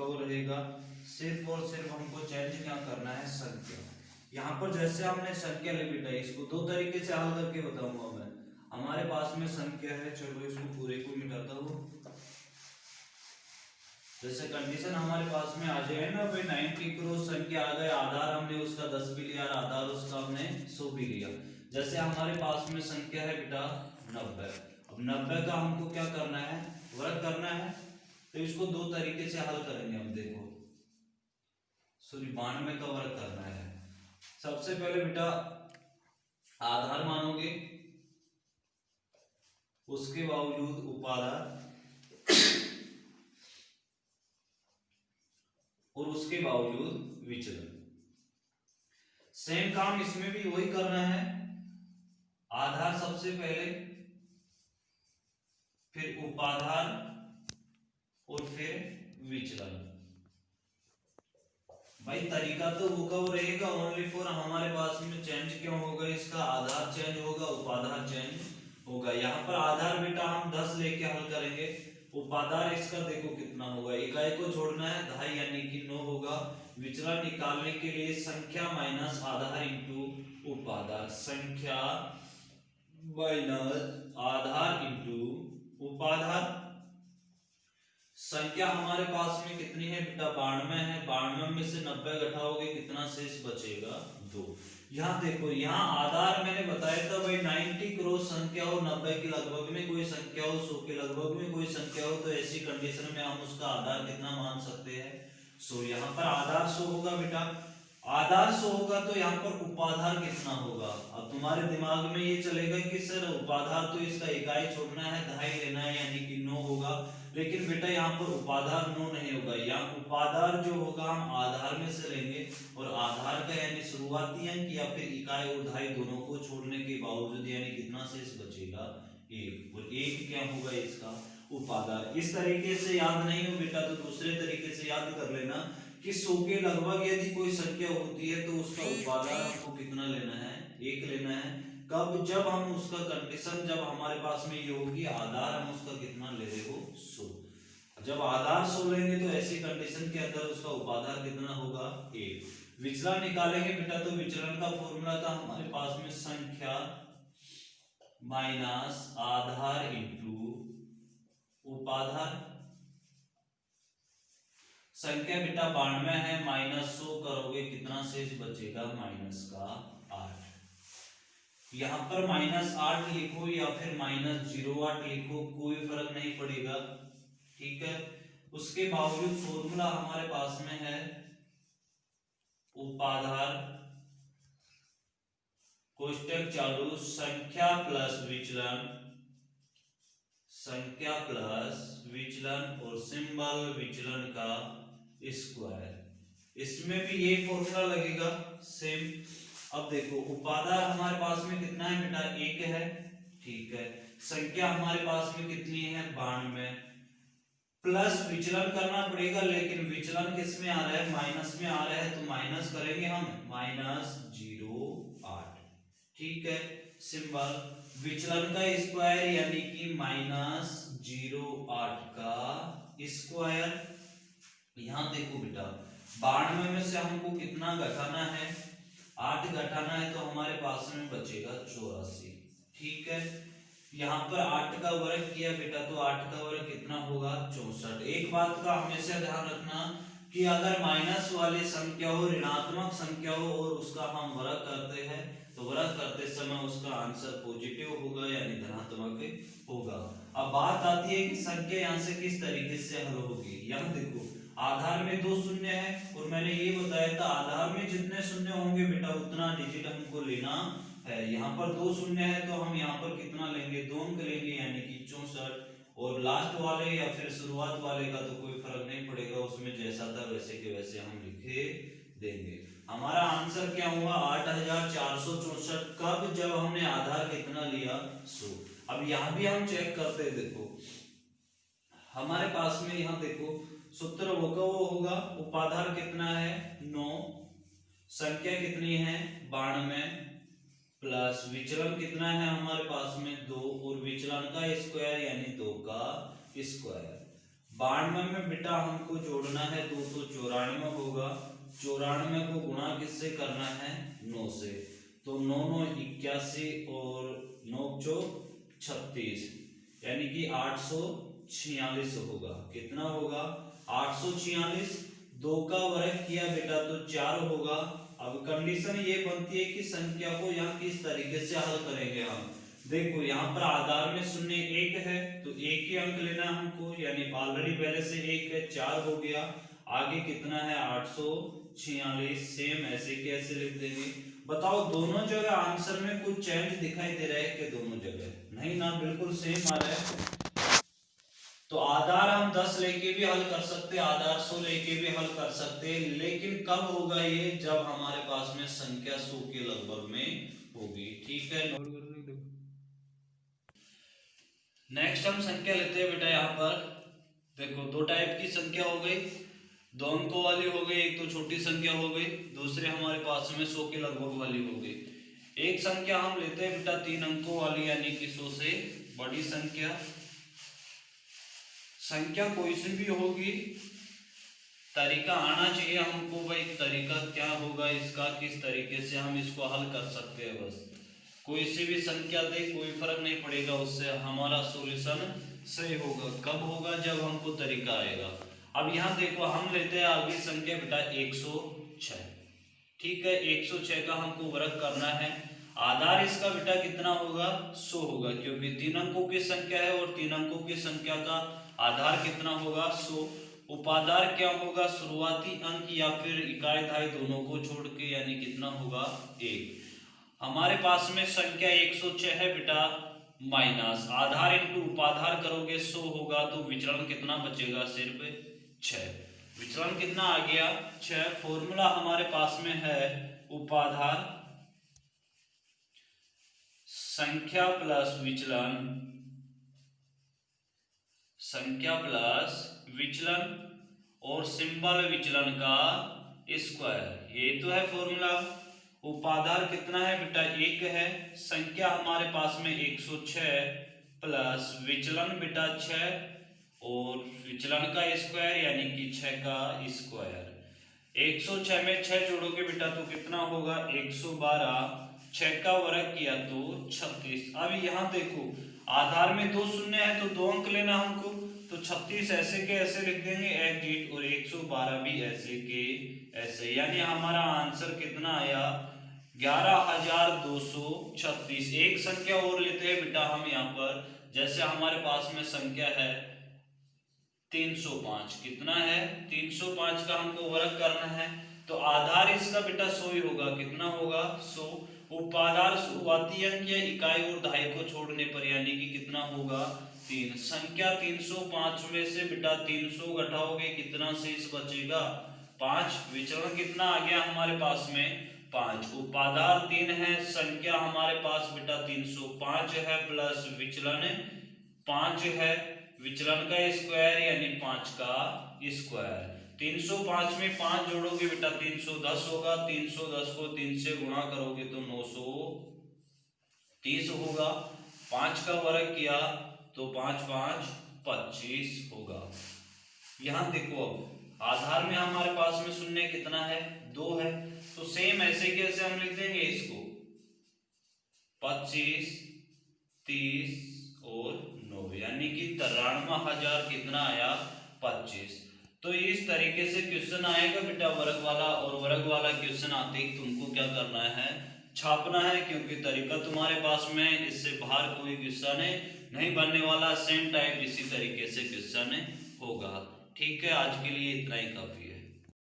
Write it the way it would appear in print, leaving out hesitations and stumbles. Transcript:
वो रहेगा सिर्फ और सिर्फ हमको चेंज क्या करना है, संख्या। यहाँ पर जैसे हमने संख्या ले बेटा, इसको दो तरीके से हल करके बताऊंगा मैं। हमारे पास में संख्या है, चलो इसको पूरे को मिटाता हूँ। जैसे कंडीशन हमारे पास में आ जाए ना भाई, 90 क्रॉस संख्या आ गए, आधार हमने उसका 10 भी लिया, आधार उसका हमने 100 भी लिया। जैसे हमारे पास में संख्या है बेटा 90। अब 90 का हमको क्या करना है, वर्ग करना है। तो इसको दो तरीके से हल करेंगे हम, देखो सॉरी 92 का वर्ग करना है। सबसे पहले बेटा आधार मानोगे, उसके बावजूद उपाधार, और उसके बावजूद विचलन। सेम काम इसमें भी वही करना है, आधार सबसे पहले, फिर उपाधार और फिर विचलन। भाई तरीका तो वो रहेगा ओनली फॉर हमारे पास में चेंज क्यों होगा, इसका आधार चेंज होगा, उपाधार चेंज होगा। यहाँ पर आधार बेटा हम 10 लेके हल करेंगे, उपाधार इसका देखो कितना होगा, इकाई को छोड़ना है 2.5 यानी कि 9 होगा। विचलन निकालने के लिए संख्या माइनस आधार इंटू उपाधार, संख्या माइनस आधार इंटू उपाधार। संख्या हमारे पास में कितनी है बेटा 92 है, 92 में से 90 घटाओगे कितना शेष बचेगा 2। यहाँ देखो, यहाँ आधार मैंने बताया था भाई 90 क्रॉस संख्या हो, 90 के लगभग में कोई संख्या हो, 100 के लगभग में कोई संख्या हो, तो ऐसी कंडीशन में हम उसका आधार कितना मान सकते हैं 100। यहाँ पर आधार 100 होगा बेटा, आधार 100 होगा तो यहाँ पर उपाधार कितना होगा। अब तुम्हारे दिमाग में ये चलेगा कि सर उपाधार तो इसका इकाई छोड़ना है 2.5 लेना है यानी कि 9 होगा, लेकिन बेटा यहाँ पर उपाधार 9 नहीं होगा। यहाँ उपाधार जो होगा हम आधार में से लेंगे, और आधार का यानी शुरुआती अंक या फिर इकाई और 2.5 दोनों को छोड़ने के बावजूद यानी कितना शेष बचेगा 1, और 1 क्या होगा इसका उपाधार। इस तरीके से याद नहीं हो बेटा तो दूसरे तरीके से याद कर लेना कि 100 के लगभग यदि कोई संख्या होती है तो उसका उपाधार हमको कितना लेना है, 1 लेना है। कब, जब हम उसका कंडीशन जब हमारे पास में ये होगी आधार हम उसका कितना ले रहे हो 100। जब आधार 100 लेंगे तो ऐसी कंडीशन के अंदर उसका उपाधार कितना होगा 1। विचलन निकालेंगे बेटा, तो विचलन का फॉर्मूला था हमारे पास में संख्या माइनस आधार इंटू उपाधार। संख्या बेटा 92 है, -100 करोगे कितना शेष बचेगा माइनस का 8। यहाँ पर -8 लिखो या फिर -08 लिखो कोई फर्क नहीं पड़ेगा, ठीक है। उसके बावजूद फॉर्मूला हमारे पास में है उपाधार कोष्टक चालू संख्या प्लस विचलन, संख्या प्लस विचलन और सिंबल विचलन का स्क्वायर। इसमें भी ये फॉर्मूला लगेगा सेम। अब देखो उपाधार हमारे पास में कितना है बेटा 1 है, ठीक है। संख्या हमारे पास में कितनी है 92, प्लस विचलन करना पड़ेगा, लेकिन विचलन किस में आ रहा है माइनस में आ रहा है, तो माइनस करेंगे हम -08, ठीक है। सिंबल विचलन का स्क्वायर यानी कि -08 का स्क्वायर। यहां देखो बेटा 92 में से हमको कितना घटाना है 8 घटाना है, तो हमारे पास में बचेगा 84, ठीक है। यहाँ पर 8 का वर्ग किया बेटा तो 8 का वर्ग कितना होगा 64। एक बात का हमेशा ध्यान रखना कि अगर माइनस वाली संख्या हो, ऋणात्मक संख्या हो और उसका हम वर्ग करते हैं तो वर्ग करते समय उसका आंसर पॉजिटिव होगा यानी धनात्मक होगा। अब बात आती है कि संख्या यहाँ से किस तरीके से हल होगी। यहाँ देखो आधार में 2 शून्य है, और मैंने ये बताया था आधार में जितने शून्य होंगे बेटा उतना डिजिट हमको लेना है। यहाँ पर 2 शून्य है तो हम यहाँ पर कितना लेंगे 2 अंक लेंगे यानी कि 64, और लास्ट वाले या फिर शुरुआत वाले का तो कोई फर्क नहीं पड़ेगा, उसमें जैसा था वैसे के वैसे हम लिखे देंगे। हमारा आंसर क्या हुआ 8464। कब, जब हमने आधार कितना लिया 100। अब यहाँ भी हम चेक करते हैं, देखो हमारे पास में यहाँ देखो सूत्र वो होगा उपाधार कितना है 9, संख्या कितनी है 92, प्लस विचलन कितना है हमारे पास में 2, और विचलन का स्क्वायर यानी 2 का स्क्वायर। 92 में बेटा हमको जोड़ना है 2 तो 94 होगा। 94 को गुणा किससे करना है 9 से, तो 9 9 81 और 9 चौक 36 यानी कि 846 होगा। कितना होगा 846। 2 का वर्ग किया बेटा तो 4 होगा। अब कंडीशन ये बनती है कि संख्या को यहाँ किस तरीके से हल करेंगे हम। देखो यहाँ पर आधार में शून्य 1 है तो 1 ही अंक लेना हमको, यानी ऑलरेडी पहले से 1 है 4 हो गया। आगे कितना है 846, सेम ऐसे कैसे लिख देंगे। बताओ दोनों जगह आंसर में कुछ चेंज दिखाई दे रहा है कि दोनों जगह नहीं ना, बिल्कुल सेम आ रहा है। तो आधार हम 10 लेके भी हल कर सकते हैं, आधार 100 लेके भी हल कर सकते हैं, लेकिन कब होगा ये जब हमारे पास में संख्या 100 के लगभग में होगी। ठीक है, नोट कर लो। नेक्स्ट हम संख्या लेते हैं बेटा। यहाँ पर देखो दो टाइप की संख्या हो गई, 2 अंकों वाली हो गई, एक तो छोटी संख्या हो गई, दूसरे हमारे पास में 100 के लगभग वाली हो गई। एक संख्या हम लेते हैं बेटा 3 अंकों वाली, यानी कि 100 से बड़ी संख्या। संख्या कोई सी भी होगी, तरीका आना चाहिए हमको भाई, तरीका क्या होगा इसका, किस तरीके से हम इसको हल कर सकते हैं। बस कोई सी भी संख्या दे कोई फर्क नहीं पड़ेगा, उससे हमारा सॉल्यूशन सही होगा। कब होगा जब हमको तरीका आएगा। अब यहाँ देखो हम लेते हैं अगली संख्या बेटा 106। ठीक है, 106 का हमको वर्ग करना है। आधार इसका बेटा कितना होगा 100 होगा, क्योंकि 3 अंकों की संख्या है और 3 अंकों की संख्या का आधार कितना होगा 100। उपाधार क्या होगा शुरुआती अंक या फिर इकाई दहाई दोनों को छोड़ के, यानी कितना होगा 1। हमारे पास में संख्या 106 है बेटा, माइनस आधार इंटू उपाधार करोगे 100 होगा, तो विचरण कितना बचेगा सिर्फ 6। विचलन कितना आ गया 6। फॉर्मूला हमारे पास में है उपाधार संख्या प्लस विचलन, संख्या प्लस विचलन और सिंबल विचलन का स्क्वायर, ये तो है फॉर्मूला। उपाधार कितना है बेटा 1 है, संख्या हमारे पास में 106 प्लस विचलन बेटा 6 और विचलन का स्क्वायर यानी कि 6 का स्क्वायर। 106 में 6 जोड़ोगे बेटा तो कितना होगा 112, 6 का वर्ग किया तो 36। अब यहाँ देखो आधार में 2 शून्य है तो 2 अंक लेना हमको, तो 36 ऐसे के ऐसे लिख देंगे एग्जिट, और 112 भी ऐसे के ऐसे, यानी हमारा आंसर कितना आया 11236। एक संख्या और लेते हैं बेटा हम यहाँ पर, जैसे हमारे पास में संख्या है 305। कितना है 305 का हमको वर्ग करना है, तो आधार इसका बेटा 100 ही होगा। कितना होगा 100। उपाधार शुरुआती अंक या इकाई और दहाई को छोड़ने पर, यानी कि कितना होगा 3। संख्या 305 में से बेटा 300 घटाओगे कितना शेष बचेगा 5। विचरण कितना आ गया हमारे पास में 5। उपाधार 3 है, संख्या हमारे पास बेटा 305 है, प्लस विचलन 5 है, विचलन का स्क्वायर यानी 5 का स्क्वायर। 305 में 5 जोड़ोगे बेटा 310 होगा, 310 को 3 से गुणा करोगे तो 930 होगा। 5 का वर्ग किया तो 5 5 25 होगा। यहाँ देखो अब आधार में हमारे पास में शून्य कितना है 2 है, तो सेम ऐसे कैसे हम लिख देंगे इसको 25 30 और 9, यानी कि 93,000 कितना आया 25। तो इस तरीके से क्वेश्चन आएगा बेटा वर्ग वाला, और वर्ग वाला क्वेश्चन आते ही तुमको क्या करना है छापना है, क्योंकि तरीका तुम्हारे पास में इससे बाहर कोई क्वेश्चन नहीं बनने वाला। सेम टाइप इसी तरीके से क्वेश्चन होगा। ठीक है, आज के लिए इतना ही काफी है।